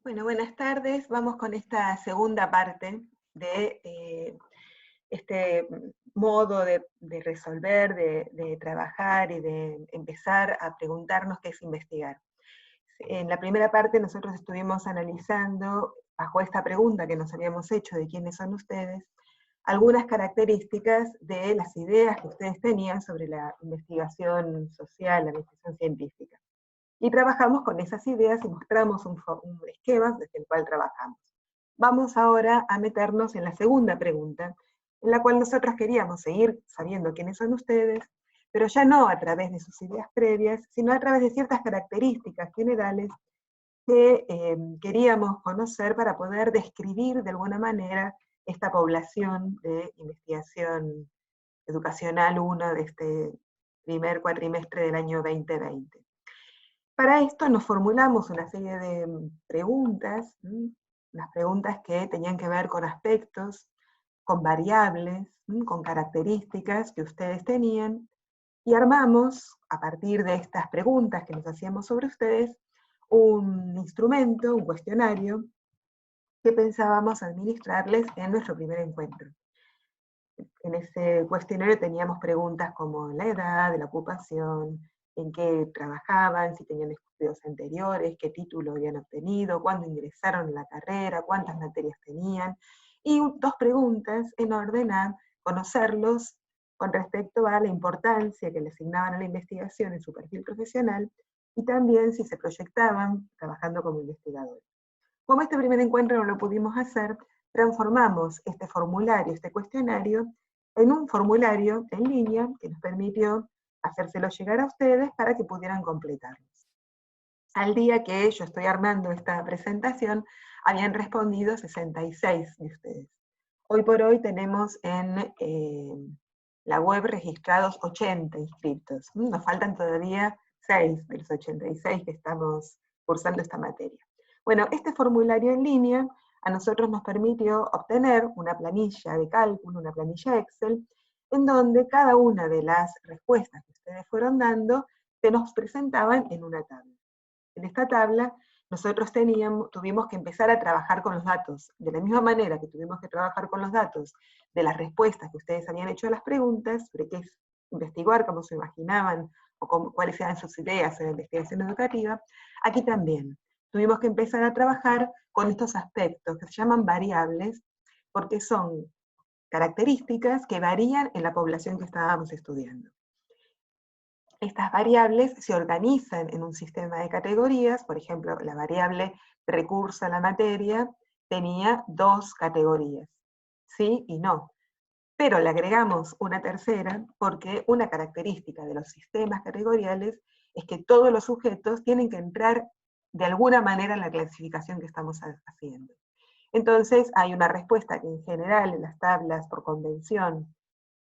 Bueno, buenas tardes. Vamos con esta segunda parte de este modo de resolver, de trabajar y de empezar a preguntarnos qué es investigar. En la primera parte nosotros estuvimos analizando, bajo esta pregunta que nos habíamos hecho de quiénes son ustedes, algunas características de las ideas que ustedes tenían sobre la investigación social, la investigación científica. Y trabajamos con esas ideas y mostramos un esquema desde el cual trabajamos. Vamos ahora a meternos en la segunda pregunta, en la cual nosotros queríamos seguir sabiendo quiénes son ustedes, pero ya no a través de sus ideas previas, sino a través de ciertas características generales que queríamos conocer para poder describir de alguna manera esta población de investigación educacional 1 de este primer cuatrimestre del año 2020. Para esto nos formulamos una serie de preguntas, unas preguntas que tenían que ver con aspectos, con variables, con características que ustedes tenían, y armamos, a partir de estas preguntas que nos hacíamos sobre ustedes, un instrumento, un cuestionario, que pensábamos administrarles en nuestro primer encuentro. En ese cuestionario teníamos preguntas como la edad, la ocupación, en qué trabajaban, si tenían estudios anteriores, qué título habían obtenido, cuándo ingresaron en la carrera, cuántas materias tenían, y dos preguntas en orden a conocerlos con respecto a la importancia que le asignaban a la investigación en su perfil profesional, y también si se proyectaban trabajando como investigadores. Como este primer encuentro no lo pudimos hacer, transformamos este formulario, este cuestionario, en un formulario en línea que nos permitió hacérselo llegar a ustedes para que pudieran completarlos. Al día que yo estoy armando esta presentación, habían respondido 66 de ustedes. Hoy por hoy tenemos en la web registrados 80 inscritos. Nos faltan todavía 6 de los 86 que estamos cursando esta materia. Bueno, este formulario en línea a nosotros nos permitió obtener una planilla de cálculo, una planilla Excel, en donde cada una de las respuestas que ustedes fueron dando se nos presentaban en una tabla. En esta tabla nosotros tuvimos que empezar a trabajar con los datos, de la misma manera que tuvimos que trabajar con los datos de las respuestas que ustedes habían hecho a las preguntas, sobre qué es investigar, cómo se imaginaban, o cuáles eran sus ideas en la investigación educativa. Aquí también tuvimos que empezar a trabajar con estos aspectos que se llaman variables, porque son características que varían en la población que estábamos estudiando. Estas variables se organizan en un sistema de categorías. Por ejemplo, la variable recurso a la materia tenía dos categorías, sí y no. Pero le agregamos una tercera porque una característica de los sistemas categoriales es que todos los sujetos tienen que entrar de alguna manera en la clasificación que estamos haciendo. Entonces hay una respuesta que en general en las tablas por convención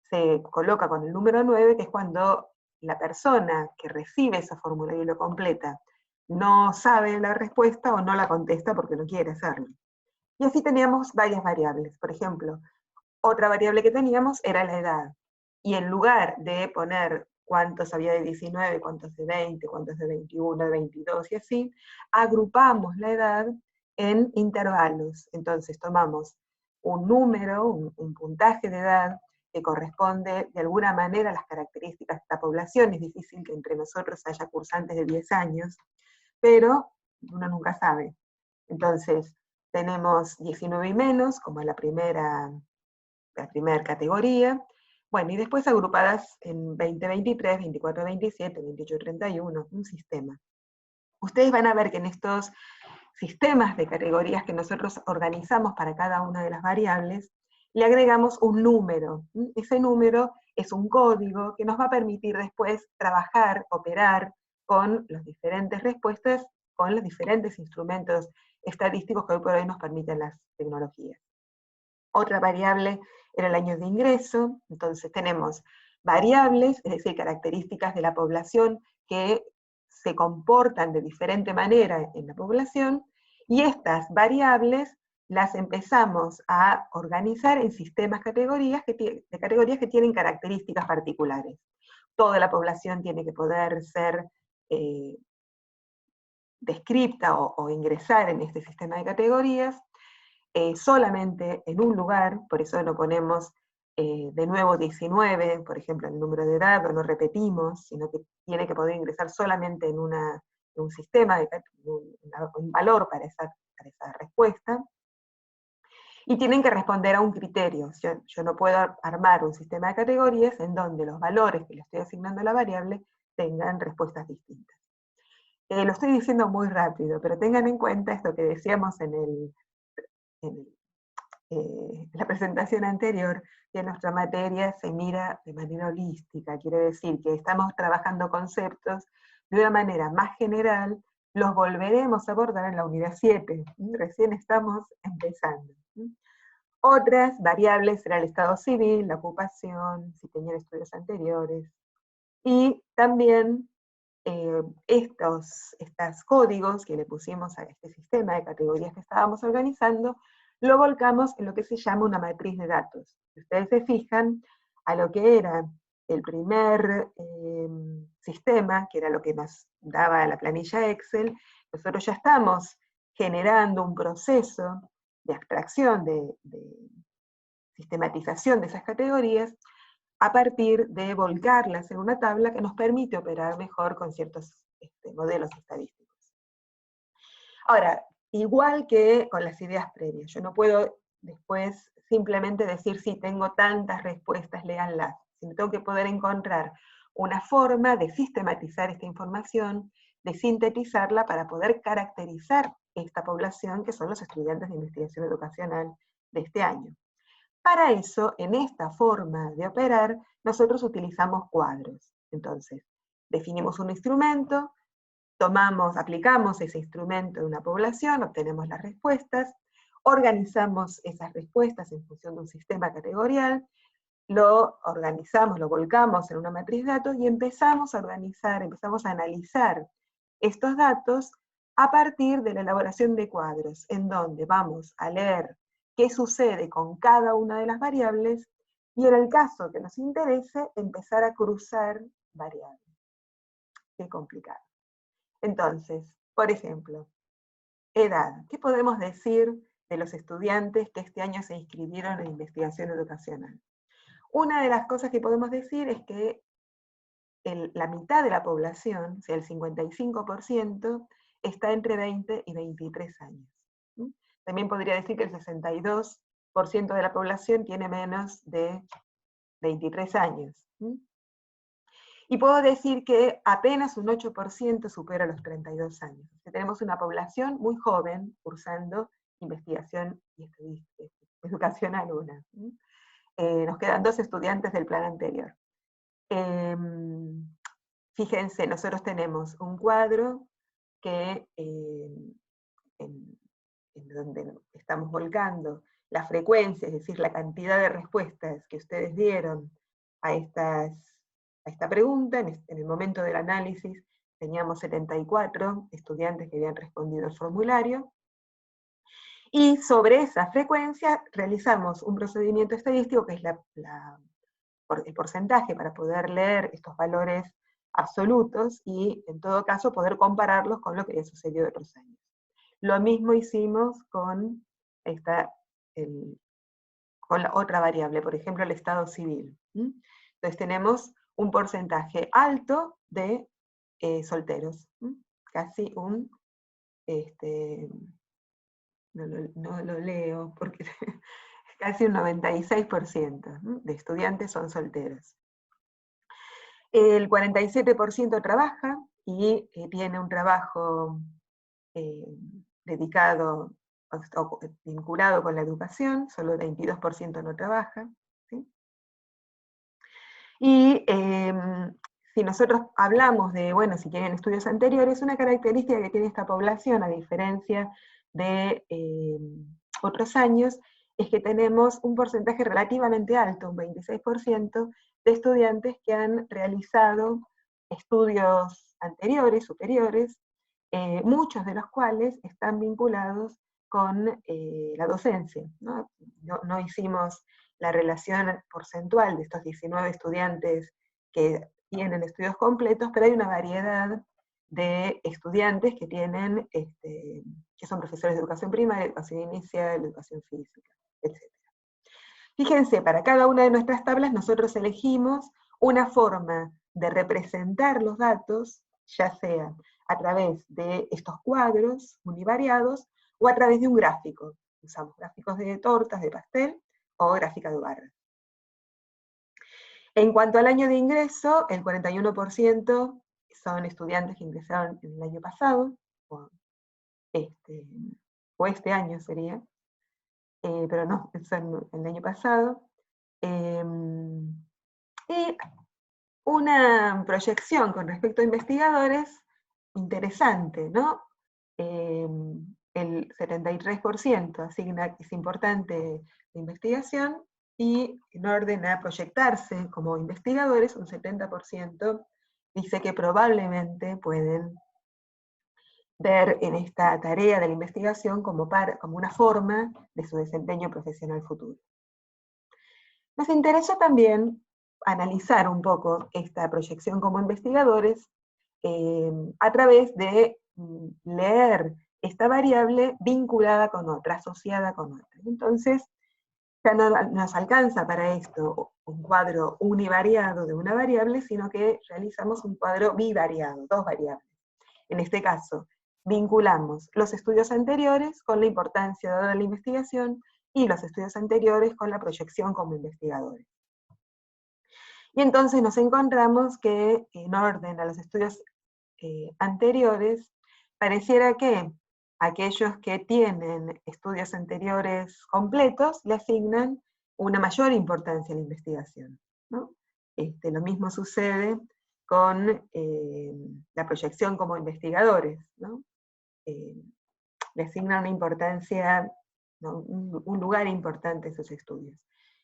se coloca con el número 9, que es cuando la persona que recibe esa formulario y lo completa no sabe la respuesta o no la contesta porque no quiere hacerlo. Y así teníamos varias variables. Por ejemplo, otra variable que teníamos era la edad. Y en lugar de poner cuántos había de 19, cuántos de 20, cuántos de 21, de 22 y así, agrupamos la edad en intervalos. Entonces tomamos un número, un puntaje de edad que corresponde de alguna manera a las características de esta población. Es difícil que entre nosotros haya cursantes de 10 años, pero uno nunca sabe. Entonces, tenemos 19 y menos como la primera categoría. Bueno, y después agrupadas en 2023, 24, 27, 28, 31, un sistema. Ustedes van a ver que en estos sistemas de categorías que nosotros organizamos para cada una de las variables, le agregamos un número. Ese número es un código que nos va a permitir después trabajar, operar con las diferentes respuestas, con los diferentes instrumentos estadísticos que hoy por hoy nos permiten las tecnologías. Otra variable era el año de ingreso. Entonces tenemos variables, es decir, características de la población que se comportan de diferente manera en la población, y estas variables las empezamos a organizar en sistemas de categorías que tienen características particulares. Toda la población tiene que poder ser descripta o ingresar en este sistema de categorías solamente en un lugar, por eso no ponemos de nuevo 19, por ejemplo, el número de edad, o no repetimos, sino que tiene que poder ingresar solamente en un sistema, un valor para esa respuesta, y tienen que responder a un criterio. Yo no puedo armar un sistema de categorías en donde los valores que le estoy asignando a la variable tengan respuestas distintas. Lo estoy diciendo muy rápido, pero tengan en cuenta esto que decíamos en la presentación anterior, que nuestra materia se mira de manera holística, quiere decir que estamos trabajando conceptos de una manera más general, los volveremos a abordar en la unidad 7, recién estamos empezando. Otras variables será el estado civil, la ocupación, si tenían estudios anteriores, y también estos códigos que le pusimos a este sistema de categorías que estábamos organizando, lo volcamos en lo que se llama una matriz de datos. Si ustedes se fijan, a lo que era el primer sistema, que era lo que nos daba la planilla Excel, nosotros ya estamos generando un proceso de abstracción, de sistematización de esas categorías, a partir de volcarlas en una tabla que nos permite operar mejor con ciertos modelos estadísticos. Ahora, igual que con las ideas previas, yo no puedo después simplemente decir si tengo tantas respuestas, léanlas, sino tengo que poder encontrar una forma de sistematizar esta información, de sintetizarla para poder caracterizar esta población que son los estudiantes de investigación educacional de este año. Para eso, en esta forma de operar, nosotros utilizamos cuadros. Entonces, definimos un instrumento, aplicamos ese instrumento en una población, obtenemos las respuestas, organizamos esas respuestas en función de un sistema categorial, lo organizamos, lo volcamos en una matriz de datos y empezamos a organizar, empezamos a analizar estos datos a partir de la elaboración de cuadros, en donde vamos a leer qué sucede con cada una de las variables, y en el caso que nos interese, empezar a cruzar variables. Qué complicado. Entonces, por ejemplo, edad. ¿Qué podemos decir de los estudiantes que este año se inscribieron en investigación educacional? Una de las cosas que podemos decir es que la mitad de la población, o sea, el 55%, está entre 20 y 23 años. También podría decir que el 62% de la población tiene menos de 23 años. Y puedo decir que apenas un 8% supera los 32 años. O sea, tenemos una población muy joven cursando investigación y educacional una. Nos quedan 2 estudiantes del plan anterior. Fíjense, nosotros tenemos un cuadro que en donde estamos volcando la frecuencia, es decir, la cantidad de respuestas que ustedes dieron a esta pregunta. En el momento del análisis teníamos 74 estudiantes que habían respondido al formulario, y sobre esa frecuencia realizamos un procedimiento estadístico que es el porcentaje para poder leer estos valores absolutos y en todo caso poder compararlos con lo que había sucedido de otros años. Lo mismo hicimos con la otra variable, por ejemplo el estado civil. Entonces tenemos un porcentaje alto de solteros, casi un, no lo leo porque casi un 96% de estudiantes son solteros. El 47% trabaja y tiene un trabajo dedicado o vinculado con la educación, solo el 22% no trabaja. ¿Sí? Y si nosotros hablamos de, bueno, si tienen estudios anteriores, una característica que tiene esta población, a diferencia de otros años, es que tenemos un porcentaje relativamente alto, un 26%, de estudiantes que han realizado estudios anteriores, superiores, muchos de los cuales están vinculados con la docencia. No hicimos la relación porcentual de estos 19 estudiantes que tienen estudios completos, pero hay una variedad de estudiantes que tienen, que son profesores de educación primaria, educación inicial, educación física, etc. Fíjense, para cada una de nuestras tablas nosotros elegimos una forma de representar los datos, ya sea a través de estos cuadros univariados o a través de un gráfico. Usamos gráficos de tortas, de pastel o gráfica de barra. En cuanto al año de ingreso, el 41% son estudiantes que ingresaron el año pasado, o este año sería, pero no, son el año pasado. Y una proyección con respecto a investigadores interesante, ¿no? El 73% asigna que es importante la investigación, y en orden a proyectarse como investigadores, un 70% dice que probablemente pueden ver en esta tarea de la investigación como una forma de su desempeño profesional futuro. Nos interesó también analizar un poco esta proyección como investigadores a través de leer esta variable vinculada con otra, asociada con otra. Entonces, ya no nos alcanza para esto un cuadro univariado de una variable, sino que realizamos un cuadro bivariado, dos variables. En este caso, vinculamos los estudios anteriores con la importancia dada a la investigación y los estudios anteriores con la proyección como investigadores. Y entonces nos encontramos que, en orden a los estudios anteriores, pareciera que aquellos que tienen estudios anteriores completos le asignan una mayor importancia a la investigación, ¿no? Lo mismo sucede con la proyección como investigadores, ¿no? Le asignan una importancia, ¿no? un lugar importante en sus estudios.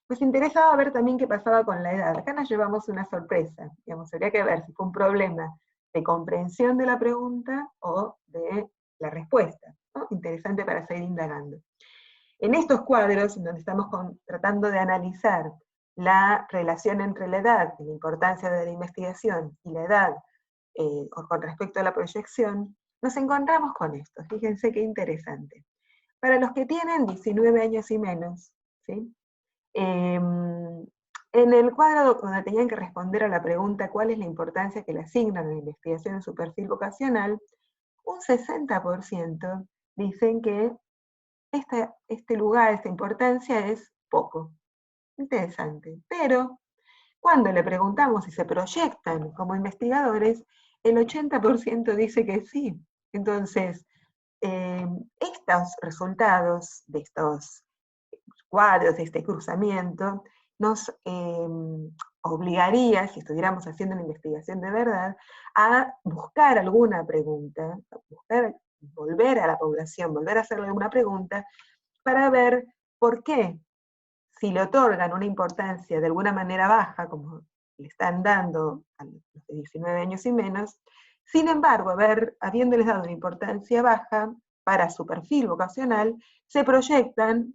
Nos interesaba ver también qué pasaba con la edad. Acá nos llevamos una sorpresa, digamos, habría que ver si fue un problema de comprensión de la pregunta o de la respuesta, ¿no? Interesante para seguir indagando. En estos cuadros, en donde estamos tratando de analizar la relación entre la edad y la importancia de la investigación y la edad con respecto a la proyección, nos encontramos con esto. Fíjense qué interesante. Para los que tienen 19 años y menos, ¿sí? En el cuadro donde tenían que responder a la pregunta ¿cuál es la importancia que le asignan a la investigación en su perfil vocacional?, un 60% dicen que este lugar, esta importancia es poco. Interesante. Pero cuando le preguntamos si se proyectan como investigadores, el 80% dice que sí. Entonces, estos resultados de estos cuadros, de este cruzamiento, nos obligaría, si estuviéramos haciendo una investigación de verdad, a buscar alguna pregunta, volver a la población, volver a hacerle alguna pregunta, para ver por qué, si le otorgan una importancia de alguna manera baja, como le están dando a los de 19 años y menos, sin embargo, habiéndoles dado una importancia baja para su perfil vocacional, se proyectan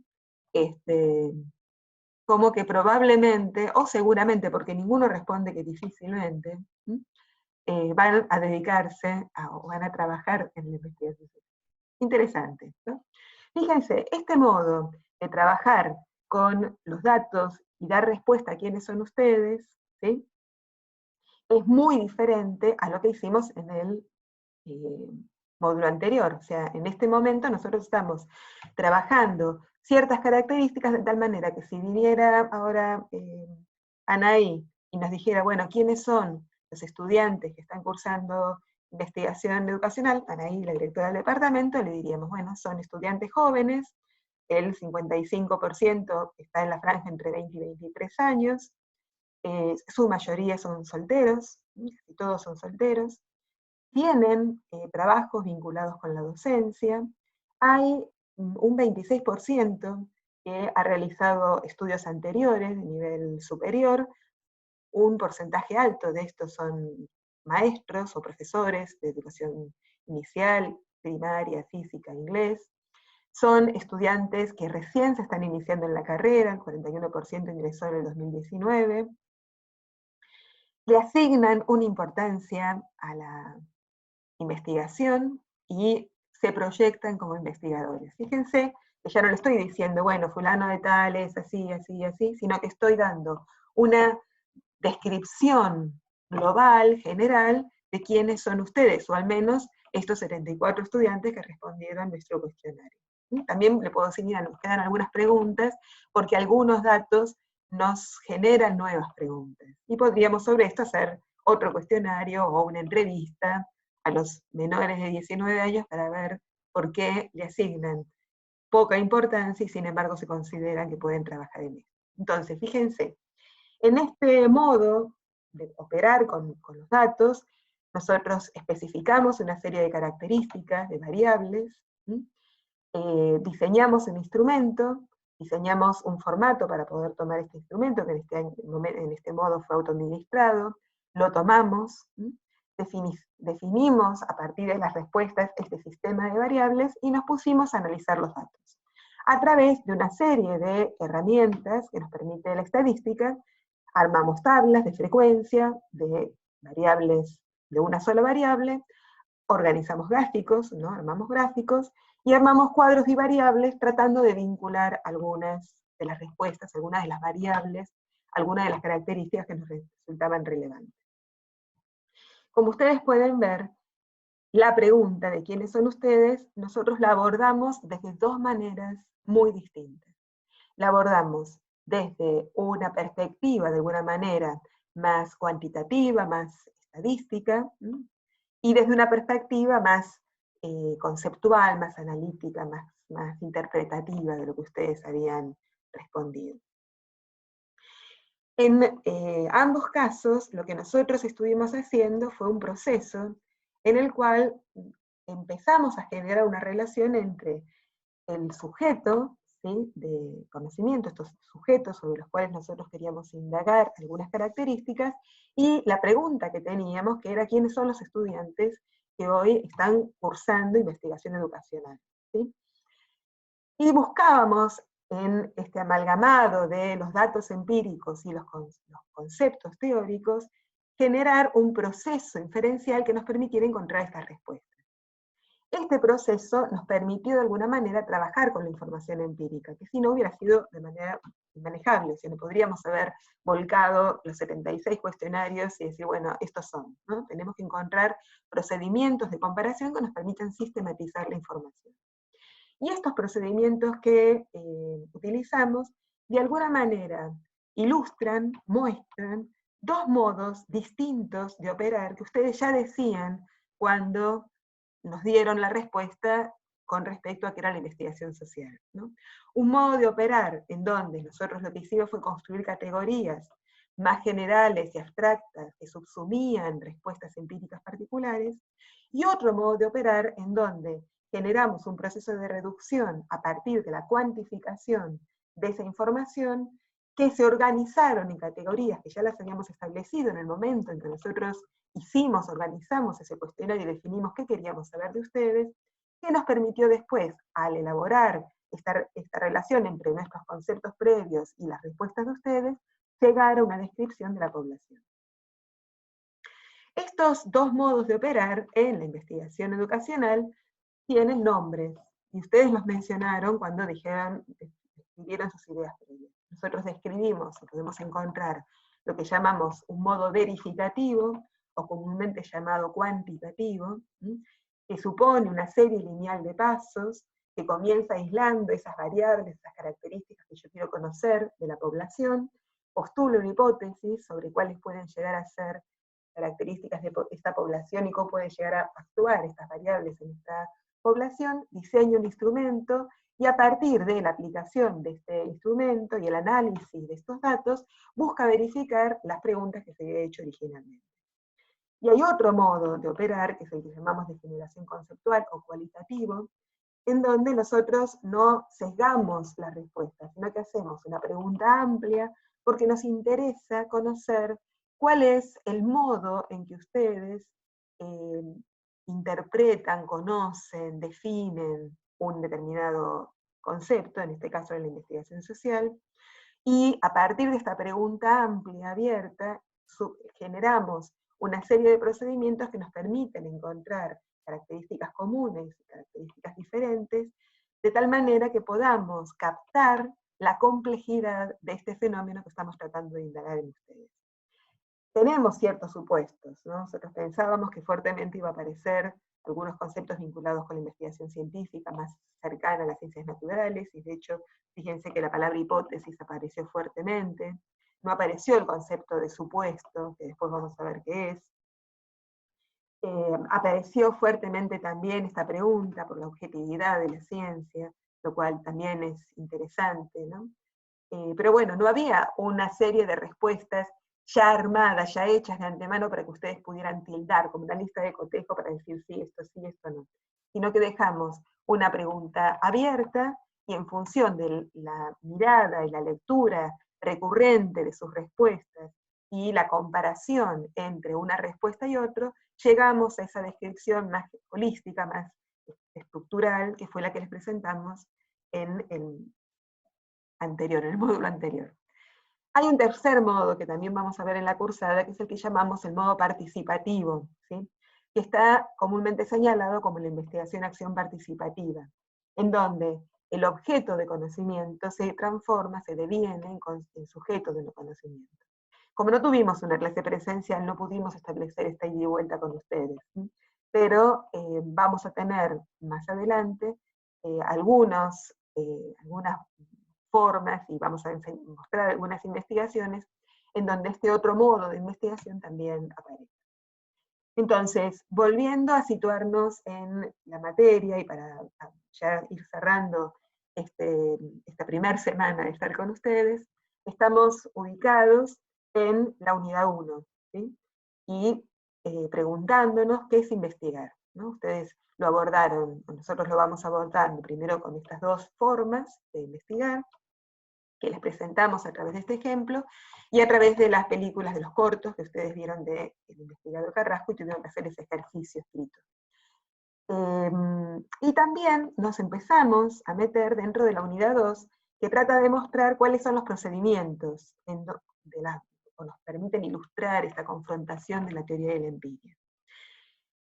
como que probablemente, o seguramente, porque ninguno responde que difícilmente, van a dedicarse o van a trabajar en la investigación. Interesante, ¿no? Fíjense, este modo de trabajar con los datos y dar respuesta a quiénes son ustedes, ¿sí?, es muy diferente a lo que hicimos en el módulo anterior. O sea, en este momento nosotros estamos trabajando ciertas características de tal manera que si viniera ahora Anaí y nos dijera, bueno, ¿quiénes son los estudiantes que están cursando investigación educacional? Anaí, la directora del departamento, le diríamos, bueno, son estudiantes jóvenes, el 55% está en la franja entre 20 y 23 años, su mayoría son solteros, casi todos son solteros, tienen trabajos vinculados con la docencia, hay un 26% que ha realizado estudios anteriores de nivel superior, un porcentaje alto de estos son maestros o profesores de educación inicial, primaria, física, inglés, son estudiantes que recién se están iniciando en la carrera, el 41% ingresó en el 2019, le asignan una importancia a la investigación y se proyectan como investigadores. Fíjense que ya no le estoy diciendo, bueno, fulano de tal es así, así, así, sino que estoy dando una descripción global, general, de quiénes son ustedes, o al menos estos 74 estudiantes que respondieron a nuestro cuestionario. También le puedo decir, mira, nos quedan algunas preguntas, porque algunos datos nos generan nuevas preguntas. Y podríamos sobre esto hacer otro cuestionario o una entrevista a los menores de 19 años para ver por qué le asignan poca importancia y sin embargo se consideran que pueden trabajar en esto. Entonces, fíjense, en este modo de operar con los datos, nosotros especificamos una serie de características, de variables, diseñamos un instrumento, diseñamos un formato para poder tomar este instrumento, que en este modo fue autoadministrado, lo tomamos, definimos a partir de las respuestas este sistema de variables y nos pusimos a analizar los datos. A través de una serie de herramientas que nos permite la estadística, armamos tablas de frecuencia de variables, de una sola variable, organizamos gráficos, ¿no? Armamos gráficos, y armamos cuadros bivariables tratando de vincular algunas de las respuestas, algunas de las variables, algunas de las características que nos resultaban relevantes. Como ustedes pueden ver, la pregunta de quiénes son ustedes, nosotros la abordamos desde dos maneras muy distintas. La abordamos desde una perspectiva, de alguna manera, más cuantitativa, más estadística, y desde una perspectiva más conceptual, más analítica, más interpretativa de lo que ustedes habían respondido. En ambos casos, lo que nosotros estuvimos haciendo fue un proceso en el cual empezamos a generar una relación entre el sujeto, ¿sí?, de conocimiento, estos sujetos sobre los cuales nosotros queríamos indagar algunas características, y la pregunta que teníamos, que era quiénes son los estudiantes que hoy están cursando investigación educacional, ¿sí? Y buscábamos en este amalgamado de los datos empíricos y los conceptos teóricos, generar un proceso inferencial que nos permitiera encontrar estas respuestas. Este proceso nos permitió de alguna manera trabajar con la información empírica, que si no hubiera sido de manera inmanejable, si no podríamos haber volcado los 76 cuestionarios y decir, bueno, estos son, ¿no? Tenemos que encontrar procedimientos de comparación que nos permitan sistematizar la información. Y estos procedimientos que utilizamos, de alguna manera, ilustran, muestran dos modos distintos de operar que ustedes ya decían cuando nos dieron la respuesta con respecto a qué era la investigación social, ¿no? Un modo de operar en donde nosotros lo que hicimos fue construir categorías más generales y abstractas que subsumían respuestas empíricas particulares, y otro modo de operar en donde generamos un proceso de reducción a partir de la cuantificación de esa información, que se organizaron en categorías que ya las habíamos establecido en el momento en que nosotros organizamos ese cuestionario y definimos qué queríamos saber de ustedes, que nos permitió después, al elaborar esta relación entre nuestros conceptos previos y las respuestas de ustedes, llegar a una descripción de la población. Estos dos modos de operar en la investigación educacional tienen nombres, y ustedes los mencionaron cuando describieron sus ideas previas. Nosotros describimos, y podemos encontrar, lo que llamamos un modo verificativo, o comúnmente llamado cuantitativo, que supone una serie lineal de pasos, que comienza aislando esas variables, esas características que yo quiero conocer de la población, postula una hipótesis sobre cuáles pueden llegar a ser características de esta población y cómo pueden llegar a actuar estas variables en esta población, diseña un instrumento, y a partir de la aplicación de este instrumento y el análisis de estos datos, busca verificar las preguntas que se había hecho originalmente. Y hay otro modo de operar, que es el que llamamos de generación conceptual o cualitativo, en donde nosotros no sesgamos las respuestas, sino que hacemos una pregunta amplia, porque nos interesa conocer cuál es el modo en que ustedes interpretan, conocen, definen un determinado concepto, en este caso de la investigación social, y a partir de esta pregunta amplia, abierta, generamos una serie de procedimientos que nos permiten encontrar características comunes y características diferentes, de tal manera que podamos captar la complejidad de este fenómeno que estamos tratando de indagar en ustedes. Tenemos ciertos supuestos, ¿no? Nosotros pensábamos que fuertemente iba a aparecer algunos conceptos vinculados con la investigación científica más cercana a las ciencias naturales, y de hecho, fíjense que la palabra hipótesis apareció fuertemente, no apareció el concepto de supuesto, que después vamos a ver qué es. Apareció fuertemente también esta pregunta por la objetividad de la ciencia, lo cual también es interesante, ¿no? Pero bueno, no había una serie de respuestas ya armadas, ya hechas de antemano para que ustedes pudieran tildar como una lista de cotejo para decir sí, esto no. Sino que dejamos una pregunta abierta y en función de la mirada y la lectura recurrente de sus respuestas y la comparación entre una respuesta y otra, llegamos a esa descripción más holística, más estructural, que fue la que les presentamos en el anterior, en el módulo anterior. Hay un tercer modo que también vamos a ver en la cursada, que es el que llamamos el modo participativo, ¿sí? Que está comúnmente señalado como la investigación-acción participativa, en donde el objeto de conocimiento se transforma, se deviene en sujeto de conocimiento. Como no tuvimos una clase presencial, no pudimos establecer esta ida y vuelta con ustedes, ¿sí? Pero vamos a tener más adelante algunas formas, y vamos a mostrar algunas investigaciones, en donde este otro modo de investigación también aparece. Entonces, volviendo a situarnos en la materia, y para ya ir cerrando esta primera semana de estar con ustedes, estamos ubicados en la unidad 1, ¿sí? Y preguntándonos qué es investigar, ¿no? Ustedes lo abordaron, nosotros lo vamos abordando primero con estas dos formas de investigar, que les presentamos a través de este ejemplo, y a través de las películas, de los cortos que ustedes vieron de El investigador Carrasco, y tuvieron que hacer ese ejercicio escrito. Y también nos empezamos a meter dentro de la unidad 2, que trata de mostrar cuáles son los procedimientos o nos permiten ilustrar esta confrontación de la teoría de la empiria.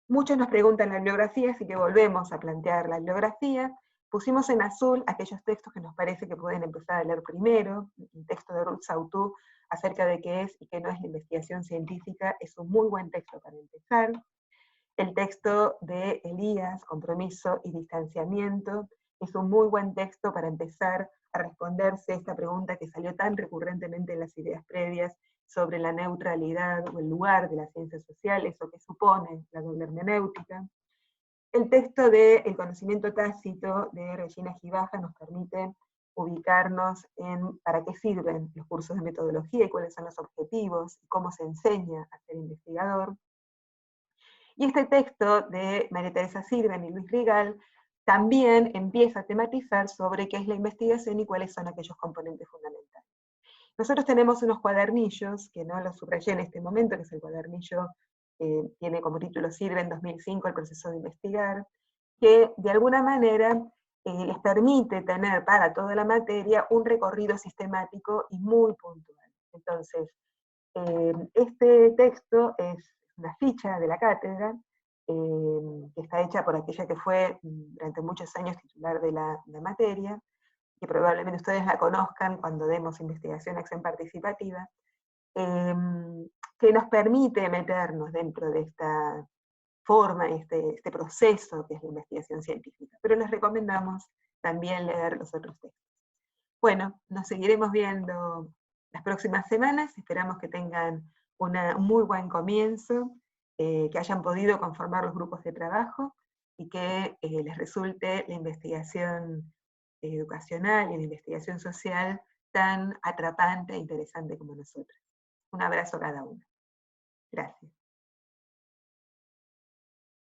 Muchos nos preguntan la bibliografía, así que volvemos a plantear la bibliografía. Pusimos en azul aquellos textos que nos parece que pueden empezar a leer primero. El texto de Ruth Sautou acerca de qué es y qué no es la investigación científica es un muy buen texto para empezar. El texto de Elías, Compromiso y Distanciamiento, es un muy buen texto para empezar a responderse esta pregunta que salió tan recurrentemente en las ideas previas sobre la neutralidad o el lugar de las ciencias sociales, o qué supone la doble hermenéutica. El texto de El conocimiento tácito de Regina Gibaja nos permite ubicarnos en para qué sirven los cursos de metodología y cuáles son los objetivos, y cómo se enseña a ser investigador. Y este texto de María Teresa Sirven y Luis Rigal también empieza a tematizar sobre qué es la investigación y cuáles son aquellos componentes fundamentales. Nosotros tenemos unos cuadernillos, que no los subrayé en este momento, que es el cuadernillo que tiene como título Sirven 2005, el proceso de investigar, que de alguna manera les permite tener para toda la materia un recorrido sistemático y muy puntual. Entonces, este texto es una ficha de la cátedra, que está hecha por aquella que fue durante muchos años titular de la materia, que probablemente ustedes la conozcan cuando demos investigación acción participativa, que nos permite meternos dentro de esta forma, este proceso que es la investigación científica. Pero les recomendamos también leer los otros textos. Bueno, nos seguiremos viendo las próximas semanas, esperamos que tengan un muy buen comienzo, que hayan podido conformar los grupos de trabajo, y que les resulte la investigación educacional y la investigación social tan atrapante e interesante como nosotros. Un abrazo a cada uno. Gracias.